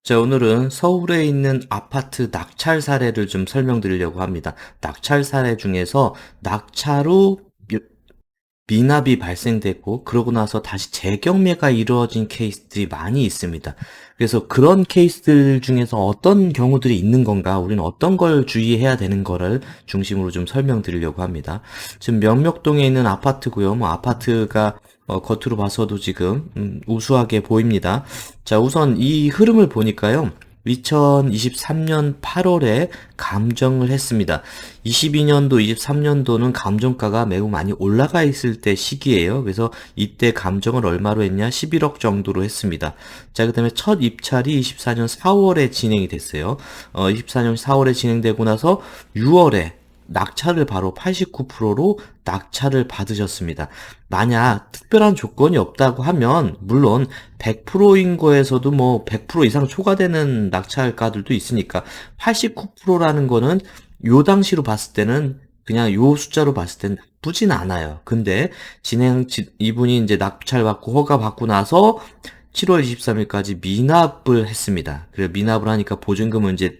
자, 오늘은 서울에 있는 아파트 낙찰 사례를 좀 설명드리려고 합니다. 낙찰 사례 중에서 낙찰 후 미납이 발생됐고, 그러고 나서 다시 재경매가 이루어진 케이스들이 많이 있습니다. 그래서 그런 케이스들 중에서 어떤 경우들이 있는 건가, 우리는 어떤 걸 주의해야 되는 거를 중심으로 좀 설명드리려고 합니다. 지금 명목동에 있는 아파트고요. 아파트가 겉으로 봐서도 지금 우수하게 보입니다. 자, 우선 이 흐름을 보니까요. 2023년 8월에 감정을 했습니다. 22년도, 23년도는 감정가가 매우 많이 올라가 있을 때 시기예요. 그래서 이때 감정을 얼마로 했냐? 11억 정도로 했습니다. 자, 그 다음에 첫 입찰이 24년 4월에 진행이 됐어요. 24년 4월에 진행되고 나서 6월에 낙찰을 바로 89%로 낙찰을 받으셨습니다. 만약 특별한 조건이 없다고 하면 물론 100%인 거에서도 뭐 100% 이상 초과되는 낙찰가들도 있으니까 89%라는 거는 요 당시로 봤을 때는 그냥 요 숫자로 봤을 땐 나쁘진 않아요. 근데 이분이 이제 낙찰 받고 허가 받고 나서 7월 23일까지 미납을 했습니다. 그래 미납을 하니까 보증금은 이제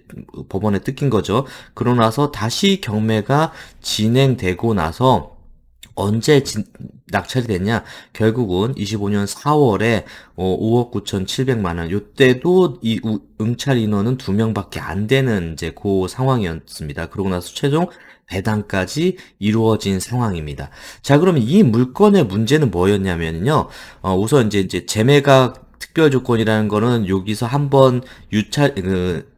법원에 뜯긴 거죠. 그러고 나서 다시 경매가 진행되고 나서 언제 낙찰이 됐냐? 결국은 25년 4월에 5억 9,700만 원. 요때도 이 응찰 인원은 2명밖에 안 되는 이제 그 상황이었습니다. 그러고 나서 최종 배당까지 이루어진 상황입니다. 자, 그러면 이 물건의 문제는 뭐였냐면요. 우선 이제 재매각 특별 조건이라는 거는 여기서 한번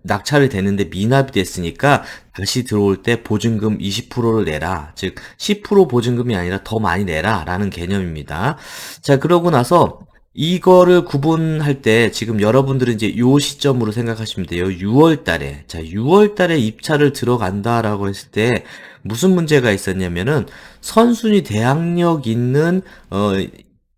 낙찰이 됐는데 미납이 됐으니까 다시 들어올 때 보증금 20%를 내라. 즉 10% 보증금이 아니라 더 많이 내라 라는 개념입니다. 자, 그러고 나서 이거를 구분할 때 지금 여러분들은 이제 요 시점으로 생각하시면 돼요. 6월 달에. 자, 6월 달에 입찰을 들어간다라고 했을 때 무슨 문제가 있었냐면은 선순위 대항력 있는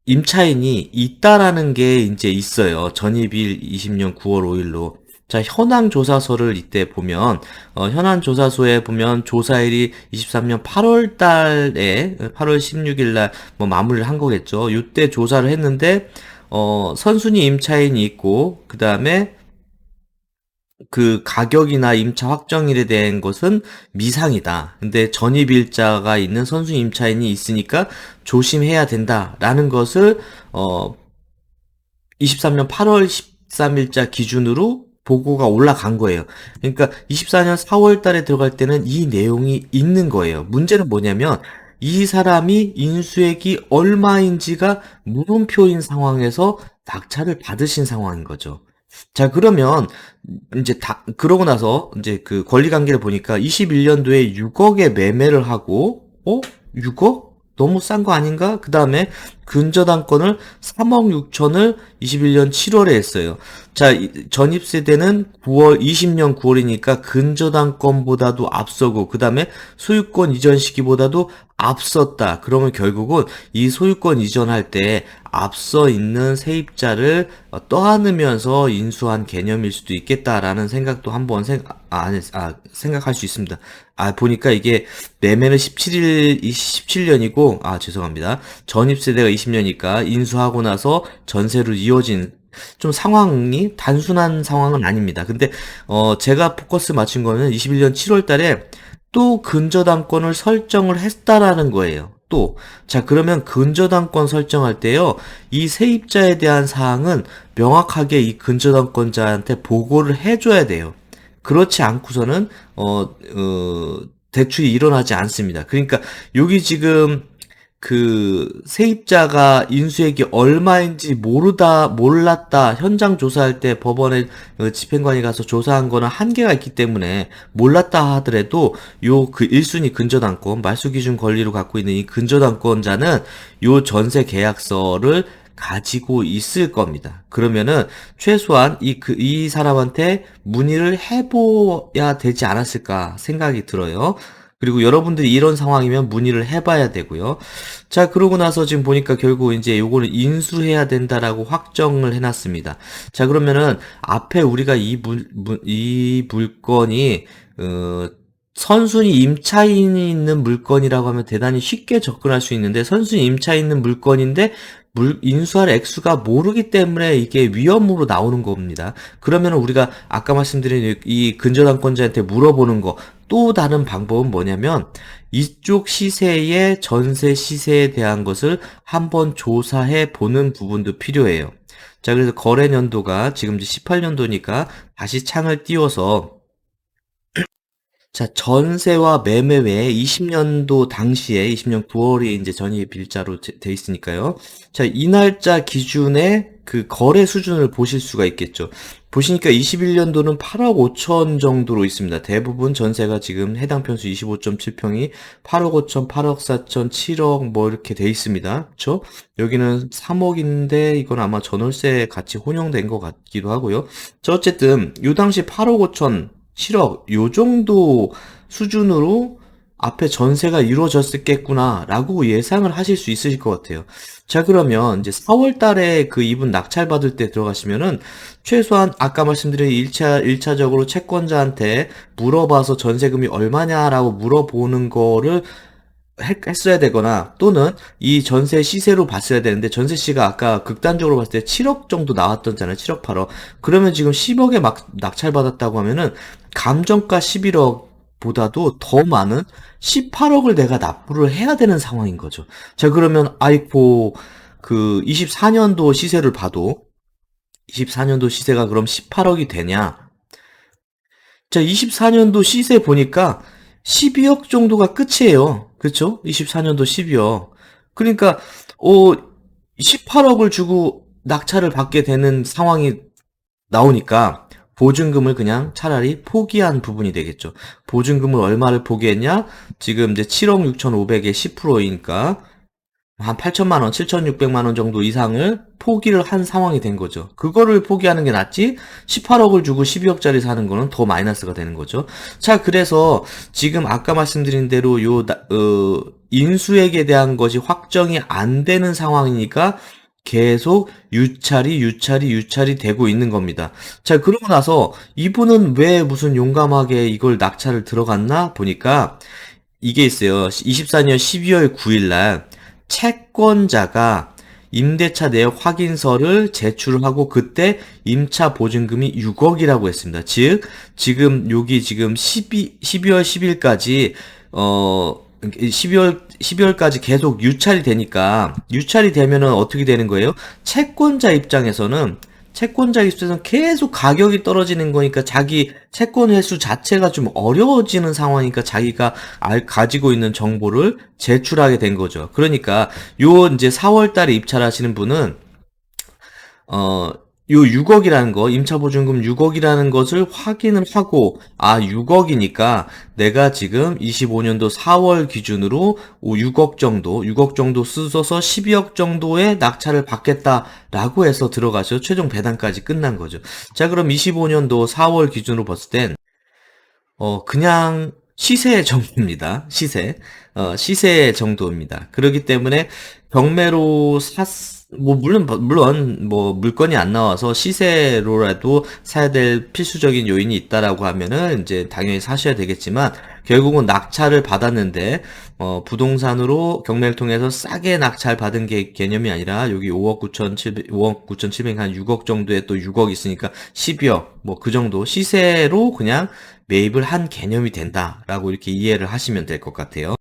임차인이 있다라는 게 이제 있어요. 전입일 20년 9월 5일로. 자, 현황 조사서를 이때 보면, 현황 조사서에 보면 조사일이 23년 8월 달에, 8월 16일 날 뭐 마무리를 한 거겠죠. 이때 조사를 했는데, 선순위 임차인이 있고, 그 다음에 그 가격이나 임차 확정일에 대한 것은 미상이다. 근데 전입일자가 있는 선순위 임차인이 있으니까 조심해야 된다라는 것을 23년 8월 13일자 기준으로 보고가 올라간 거예요. 그러니까 24년 4월 달에 들어갈 때는 이 내용이 있는 거예요. 문제는 뭐냐면 이 사람이 인수액이 얼마인지가 물음표인 상황에서 낙찰을 받으신 상황인 거죠. 자, 그러면 이제 그러고 나서 이제 그 권리 관계를 보니까 21년도에 6억에 매매를 하고 6억? 너무 싼 거 아닌가? 그 다음에 근저당권을 3억 6천을 21년 7월에 했어요. 자, 전입세대는 20년 9월이니까 근저당권보다도 앞서고, 그 다음에 소유권 이전 시기보다도 앞섰다. 그러면 결국은 이 소유권 이전할 때 앞서 있는 세입자를 떠안으면서 인수한 개념일 수도 있겠다라는 생각도 한번 생각할 수 있습니다. 보니까 이게 매매는 17년이고, 죄송합니다. 전입세대가 20년이니까 인수하고 나서 전세로 이어진 좀 상황이 단순한 상황은 아닙니다. 근데 제가 포커스 맞춘 거는 21년 7월 달에 또 근저당권을 설정을 했다라는 거예요. 또, 자, 그러면 근저당권 설정할 때요, 이 세입자에 대한 사항은 명확하게 이 근저당권자한테 보고를 해줘야 돼요. 그렇지 않고서는, 대출이 일어나지 않습니다. 그러니까, 여기 지금, 그 세입자가 인수액이 얼마인지 몰랐다 현장 조사할 때 법원에 집행관이 가서 조사한 거는 한계가 있기 때문에 몰랐다 하더라도 요 그 1순위 근저당권 말소기준 권리로 갖고 있는 이 근저당권자는 요 전세 계약서를 가지고 있을 겁니다. 그러면은 최소한 이 사람한테 문의를 해봐야 되지 않았을까 생각이 들어요. 그리고 여러분들이 이런 상황이면 문의를 해봐야 되고요. 자, 그러고 나서 지금 보니까 결국 이제 요거는 인수해야 된다라고 확정을 해놨습니다. 자, 그러면은 앞에 우리가 이 물건이 선순위 임차인이 있는 물건이라고 하면 대단히 쉽게 접근할 수 있는데 선순위 임차인 있는 물건인데 인수할 액수가 모르기 때문에 이게 위험으로 나오는 겁니다. 그러면 우리가 아까 말씀드린 이 근저당권자한테 물어보는 거 또 다른 방법은 뭐냐면 이쪽 시세의 전세 시세에 대한 것을 한번 조사해 보는 부분도 필요해요. 자, 그래서 거래 년도가 지금 이제 18년도니까 다시 창을 띄워서 자, 전세와 매매 외에 20년도 당시에 20년 9월이 이제 전입 일자로 돼 있으니까요. 자, 이 날짜 기준에 그 거래 수준을 보실 수가 있겠죠. 보시니까 21년도는 8억 5천 정도로 있습니다. 대부분 전세가 지금 해당 평수 25.7평이 8억 5천, 8억 4천, 7억 뭐 이렇게 돼 있습니다. 그렇죠? 여기는 3억인데 이건 아마 전월세 같이 혼용된 것 같기도 하고요. 자, 어쨌든 요 당시 8억 5천 7억 요 정도 수준으로 앞에 전세가 이루어졌겠구나 라고 예상을 하실 수 있으실 것 같아요. 자, 그러면 이제 4월 달에 그 이분 낙찰 받을 때 들어가시면은 최소한 아까 말씀드린 1차적으로 채권자한테 물어봐서 전세금이 얼마냐라고 물어보는 거를 했어야 되거나 또는 이 전세 시세로 봤어야 되는데 전세 시가 아까 극단적으로 봤을 때 7억 정도 나왔던잖아요. 7억 8억. 그러면 지금 10억에 막 낙찰 받았다고 하면은 감정가 11억보다도 더 많은 18억을 내가 납부를 해야 되는 상황인 거죠. 자, 그러면 아이고 그 24년도 시세를 봐도 24년도 시세가 그럼 18억이 되냐? 자, 24년도 시세 보니까 12억 정도가 끝이에요. 그렇죠? 24년도 12억. 그러니까 18억을 주고 낙찰을 받게 되는 상황이 나오니까 보증금을 그냥 차라리 포기한 부분이 되겠죠. 보증금을 얼마를 포기했냐? 지금 이제 7억 6,500에 10%이니까 한 8천만 원, 7,600만 원 정도 이상을 포기를 한 상황이 된 거죠. 그거를 포기하는 게 낫지 18억을 주고 12억짜리 사는 거는 더 마이너스가 되는 거죠. 자, 그래서 지금 아까 말씀드린 대로 인수액에 대한 것이 확정이 안 되는 상황이니까 계속 유찰이 되고 있는 겁니다. 자, 그러고 나서 이분은 왜 무슨 용감하게 이걸 낙찰을 들어갔나 보니까 이게 있어요. 24년 12월 9일 날 채권자가 임대차 내역 확인서를 제출하고 그때 임차 보증금이 6억이라고 했습니다. 즉 지금 여기 지금 12월 10일까지 12월까지 계속 유찰이 되니까 유찰이 되면은 어떻게 되는 거예요? 채권자 입장에서는 계속 가격이 떨어지는 거니까 자기 채권 회수 자체가 좀 어려워지는 상황이니까 자기가 가지고 있는 정보를 제출하게 된 거죠. 그러니까 요 이제 4월 달에 입찰하시는 분은 요 6억이라는 거, 임차보증금 6억이라는 것을 확인을 하고, 6억이니까 내가 지금 25년도 4월 기준으로 6억 정도 쓰셔서 12억 정도의 낙찰을 받겠다라고 해서 들어가서 최종 배당까지 끝난 거죠. 자, 그럼 25년도 4월 기준으로 봤을 땐, 그냥 시세 정도입니다. 시세 정도입니다. 그렇기 때문에 경매로 물론 물건이 안 나와서 시세로라도 사야 될 필수적인 요인이 있다라고 하면은 이제 당연히 사셔야 되겠지만 결국은 낙찰을 받았는데 부동산으로 경매를 통해서 싸게 낙찰 받은 게 개념이 아니라 여기 5억 9,700 한 6억 정도에 또 6억 있으니까 12억 뭐 그 정도 시세로 그냥 매입을 한 개념이 된다라고 이렇게 이해를 하시면 될 것 같아요.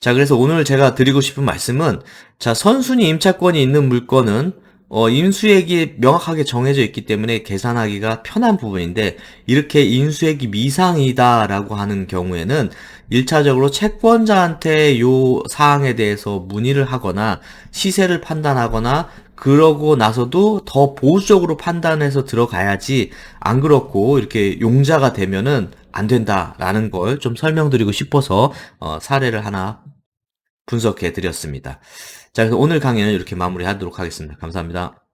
자, 그래서 오늘 제가 드리고 싶은 말씀은, 자, 선순위 임차권이 있는 물건은, 인수액이 명확하게 정해져 있기 때문에 계산하기가 편한 부분인데, 이렇게 인수액이 미상이다라고 하는 경우에는, 1차적으로 채권자한테 요 사항에 대해서 문의를 하거나, 시세를 판단하거나, 그러고 나서도 더 보수적으로 판단해서 들어가야지, 안 그렇고, 이렇게 용자가 되면은 안 된다라는 걸 좀 설명드리고 싶어서, 사례를 하나 분석해 드렸습니다. 자, 그래서 오늘 강의는 이렇게 마무리하도록 하겠습니다. 감사합니다.